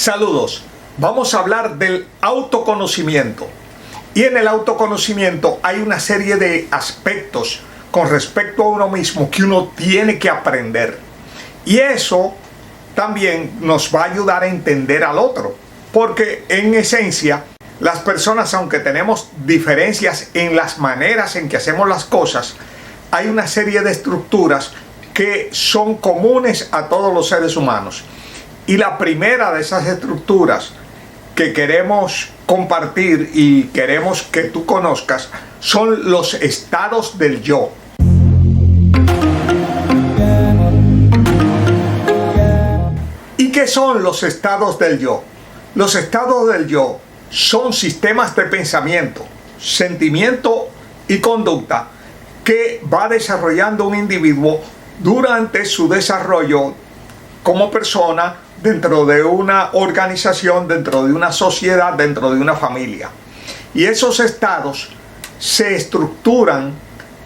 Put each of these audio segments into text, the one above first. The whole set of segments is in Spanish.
Saludos, vamos a hablar del autoconocimiento. Y en el autoconocimiento hay una serie de aspectos con respecto a uno mismo que uno tiene que aprender. Y eso también nos va a ayudar a entender al otro. Porque en esencia, las personas, aunque tenemos diferencias en las maneras en que hacemos las cosas, hay una serie de estructuras que son comunes a todos los seres humanos. Y la primera de esas estructuras que queremos compartir y queremos que tú conozcas son los estados del yo. ¿Y qué son los estados del yo? Los estados del yo son sistemas de pensamiento, sentimiento y conducta que va desarrollando un individuo durante su desarrollo como persona, dentro de una organización, dentro de una sociedad, dentro de una familia. Y esos estados se estructuran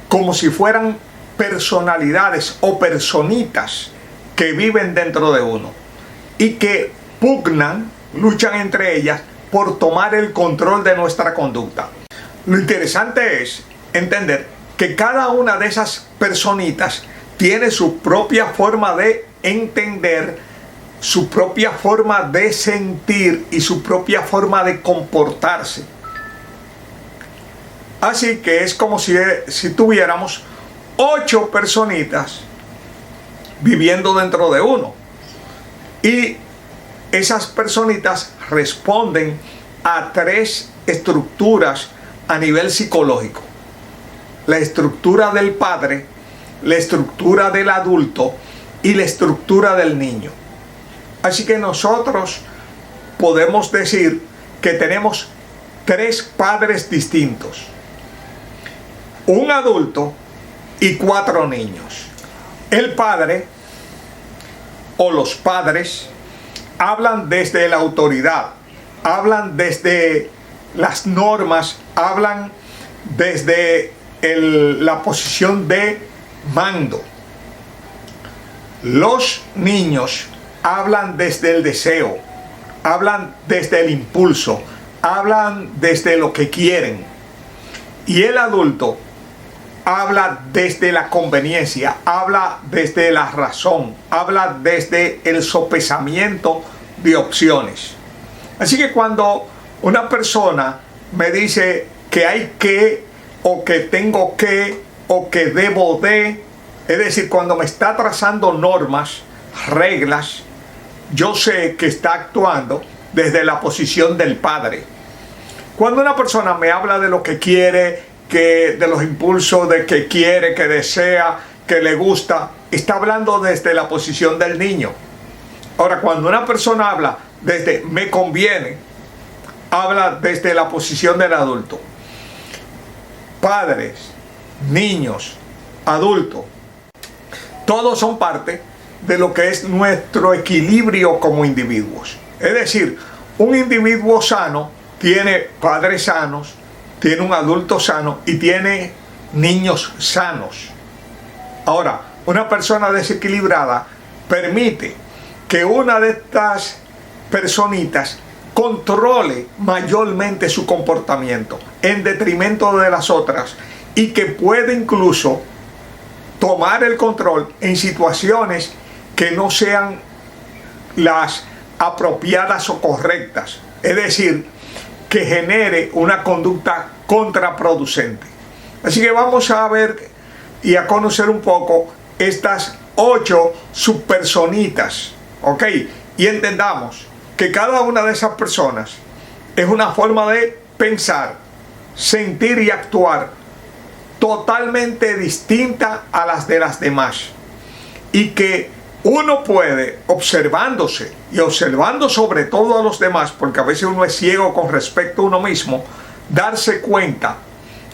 como si fueran personalidades o personitas que viven dentro de uno y que pugnan, luchan entre ellas por tomar el control de nuestra conducta. Lo interesante es entender que cada una de esas personitas tiene su propia forma de entender, su propia forma de sentir y su propia forma de comportarse. Así que es como si tuviéramos 8 personitas viviendo dentro de uno. Y esas personitas responden a 3 estructuras a nivel psicológico. La estructura del padre, la estructura del adulto y la estructura del niño. Así que nosotros podemos decir que tenemos 3 padres distintos, un adulto y 4 niños. El padre o los padres hablan desde la autoridad, hablan desde las normas, hablan desde la posición de mando. Los niños hablan desde el deseo, hablan desde el impulso, hablan desde lo que quieren. Y el adulto habla desde la conveniencia, habla desde la razón, habla desde el sopesamiento de opciones. Así que cuando una persona me dice que hay que, o que tengo que, o que debo de, es decir, cuando me está trazando normas, reglas, yo sé que está actuando desde la posición del padre. Cuando una persona me habla de lo que quiere, de los impulsos, de que quiere, que desea, que le gusta, está hablando desde la posición del niño. Ahora, cuando una persona habla desde me conviene, habla desde la posición del adulto. Padres, niños, adultos, todos son parte de lo que es nuestro equilibrio como individuos. Es decir, un individuo sano tiene padres sanos, tiene un adulto sano y tiene niños sanos. Ahora, una persona desequilibrada permite que una de estas personitas controle mayormente su comportamiento en detrimento de las otras y que puede incluso tomar el control en situaciones que no sean las apropiadas o correctas, es decir, que genere una conducta contraproducente. Así que vamos a ver y a conocer un poco estas 8 subpersonitas, ¿ok? Y entendamos que cada una de esas personas es una forma de pensar, sentir y actuar totalmente distinta a las de las demás, y que uno puede, observándose y observando sobre todo a los demás, porque a veces uno es ciego con respecto a uno mismo, darse cuenta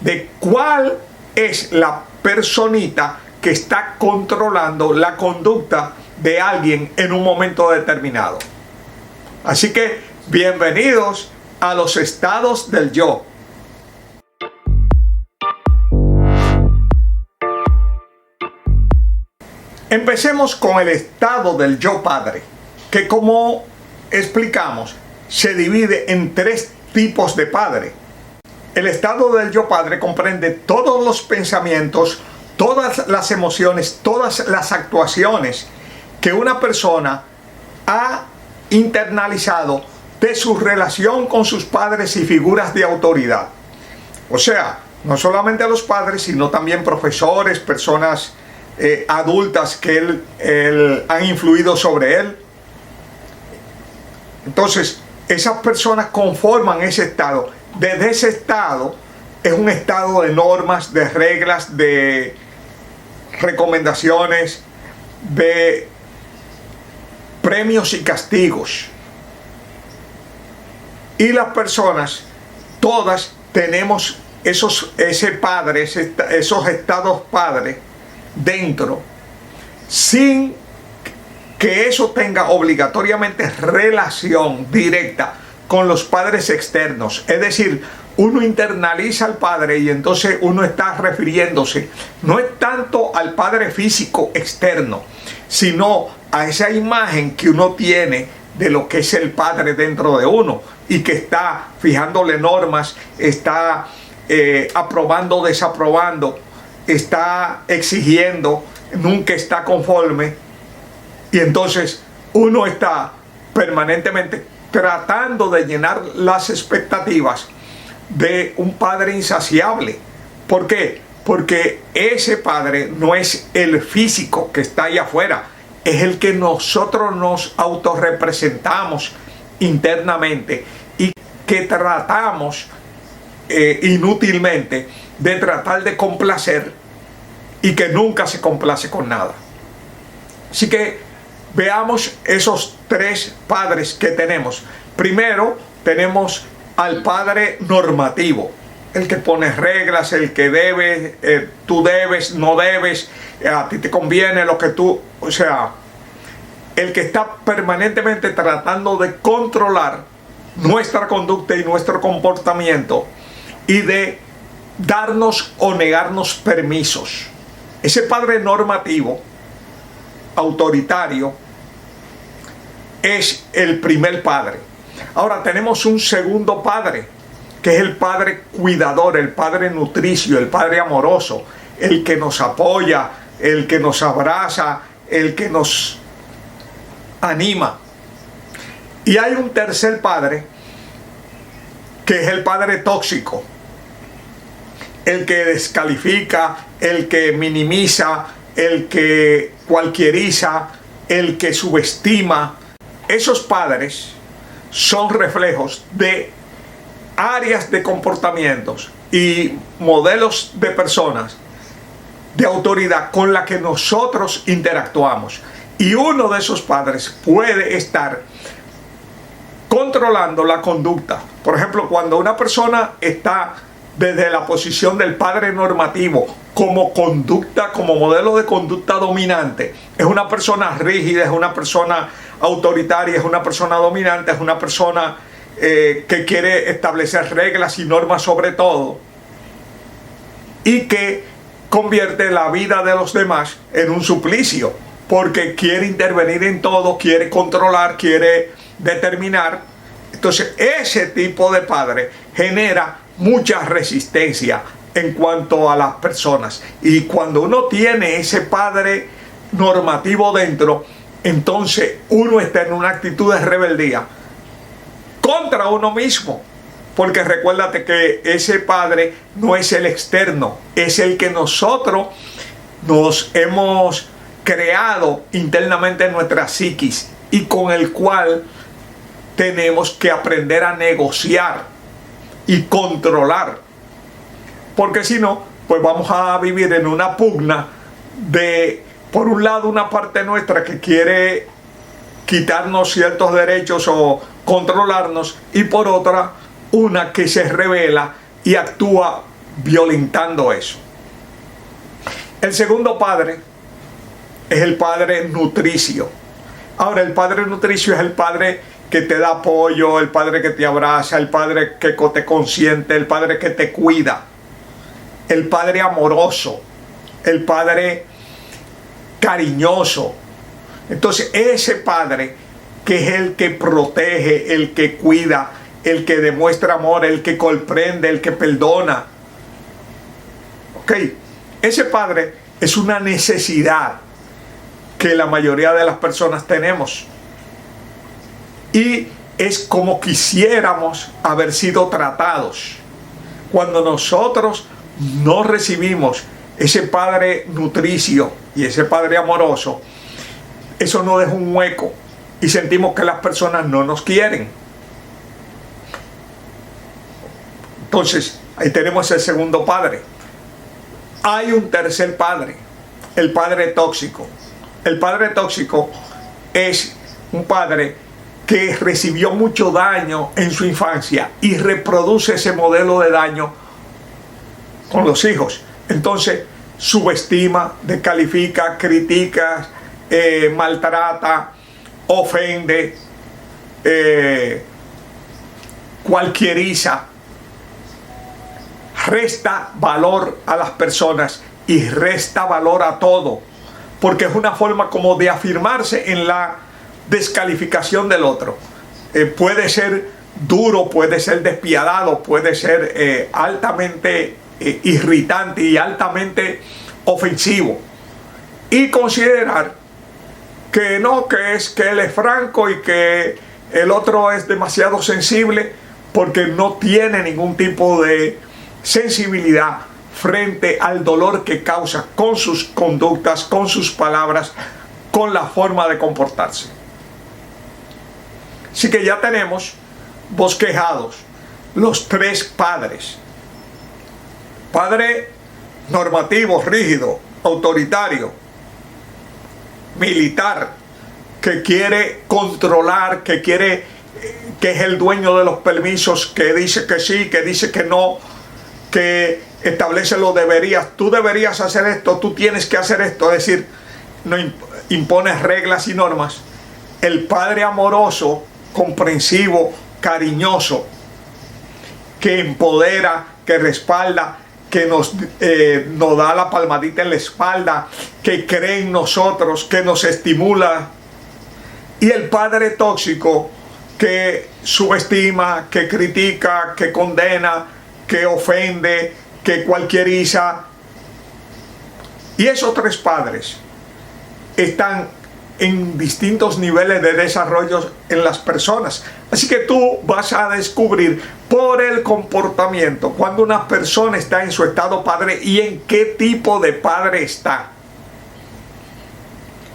de cuál es la personita que está controlando la conducta de alguien en un momento determinado. Así que bienvenidos a los estados del yo. Empecemos con el estado del yo padre, que como explicamos, se divide en tres tipos de padre. El estado del yo padre comprende todos los pensamientos, todas las emociones, todas las actuaciones que una persona ha internalizado de su relación con sus padres y figuras de autoridad. O sea, no solamente a los padres, sino también profesores, personas adultas que él han influido sobre él. Entonces, esas personas conforman ese estado. Desde ese estado es un estado de normas, de reglas, de recomendaciones, de premios y castigos. Y las personas, todas tenemos esos estados padres dentro, sin que eso tenga obligatoriamente relación directa con los padres externos. Es decir, uno internaliza al padre y entonces uno está refiriéndose no es tanto al padre físico externo, sino a esa imagen que uno tiene de lo que es el padre dentro de uno y que está fijándole normas, está aprobando, desaprobando, está exigiendo, nunca está conforme. Y entonces uno está permanentemente tratando de llenar las expectativas de un padre insaciable. ¿Por qué? Porque ese padre no es el físico que está allá afuera, es el que nosotros nos autorrepresentamos internamente y que tratamos inútilmente de tratar de complacer y que nunca se complace con nada. Así que veamos esos tres padres que tenemos. Primero tenemos al padre normativo, el que pone reglas, el que debe, tú debes, no debes, a ti te conviene lo que tú, o sea, el que está permanentemente tratando de controlar nuestra conducta y nuestro comportamiento y de darnos o negarnos permisos. Ese padre normativo, autoritario, es el primer padre. Ahora tenemos un segundo padre, que es el padre cuidador, el padre nutricio, el padre amoroso, el que nos apoya, el que nos abraza, el que nos anima. Y hay un tercer padre, que es el padre tóxico, el que descalifica, el que minimiza, el que cualquieriza, el que subestima. Esos padres son reflejos de áreas de comportamientos y modelos de personas de autoridad con la que nosotros interactuamos. Y uno de esos padres puede estar controlando la conducta. Por ejemplo, cuando una persona está desde la posición del padre normativo como conducta, como modelo de conducta dominante, es una persona rígida, es una persona autoritaria, es una persona dominante, es una persona que quiere establecer reglas y normas sobre todo y que convierte la vida de los demás en un suplicio porque quiere intervenir en todo, quiere controlar, quiere determinar. Entonces ese tipo de padre genera mucha resistencia en cuanto a las personas, y cuando uno tiene ese padre normativo dentro, entonces uno está en una actitud de rebeldía contra uno mismo, porque recuérdate que ese padre no es el externo, es el que nosotros nos hemos creado internamente en nuestra psiquis y con el cual tenemos que aprender a negociar y controlar, porque si no, pues vamos a vivir en una pugna de, por un lado, una parte nuestra que quiere quitarnos ciertos derechos o controlarnos, y por otra, una que se revela y actúa violentando eso. El segundo padre es el padre nutricio. Ahora, el padre nutricio es el padre que te da apoyo, el padre que te abraza, el padre que te consiente, el padre que te cuida, el padre amoroso, el padre cariñoso. Entonces ese padre que es el que protege, el que cuida, el que demuestra amor, el que comprende, el que perdona. Ok, ese padre es una necesidad que la mayoría de las personas tenemos. Y es como quisiéramos haber sido tratados. Cuando nosotros no recibimos ese padre nutricio y ese padre amoroso, eso nos deja un hueco y sentimos que las personas no nos quieren. Entonces, ahí tenemos el segundo padre. Hay un tercer padre, el padre tóxico. El padre tóxico es un padre que recibió mucho daño en su infancia y reproduce ese modelo de daño con los hijos. Entonces, subestima, descalifica, critica, maltrata, ofende, cualquieriza, resta valor a las personas y resta valor a todo, porque es una forma como de afirmarse en la descalificación del otro. Puede ser duro, puede ser despiadado, puede ser altamente irritante y altamente ofensivo, y considerar que no, que él es franco y que el otro es demasiado sensible porque no tiene ningún tipo de sensibilidad frente al dolor que causa con sus conductas, con sus palabras, con la forma de comportarse. Así que ya tenemos bosquejados los tres padres. Padre normativo, rígido, autoritario, militar, que quiere controlar, que es el dueño de los permisos, que dice que sí, que dice que no, que establece lo deberías, tú deberías hacer esto, tú tienes que hacer esto, es decir, no impone reglas y normas. El padre amoroso, comprensivo, cariñoso, que empodera, que respalda, que nos da la palmadita en la espalda, que cree en nosotros, que nos estimula. Y el padre tóxico, que subestima, que critica, que condena, que ofende, que cualquieriza. Y esos tres padres están en distintos niveles de desarrollo en las personas. Así que tú vas a descubrir por el comportamiento cuando una persona está en su estado padre y en qué tipo de padre está.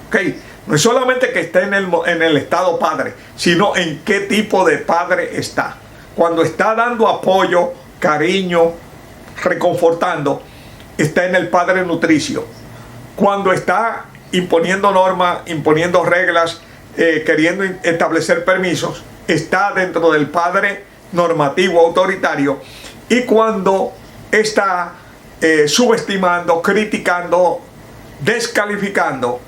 Ok, no es solamente que esté en el estado padre, sino en qué tipo de padre está. Cuando está dando apoyo, cariño, reconfortando, está en el padre nutricio. Cuando está imponiendo normas, imponiendo reglas, queriendo establecer permisos, está dentro del padre normativo autoritario. Y cuando está subestimando, criticando, descalificando,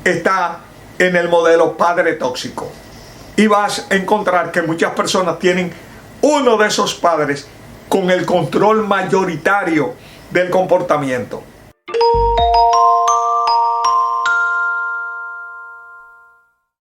está en el modelo padre tóxico. Y vas a encontrar que muchas personas tienen uno de esos padres con el control mayoritario del comportamiento.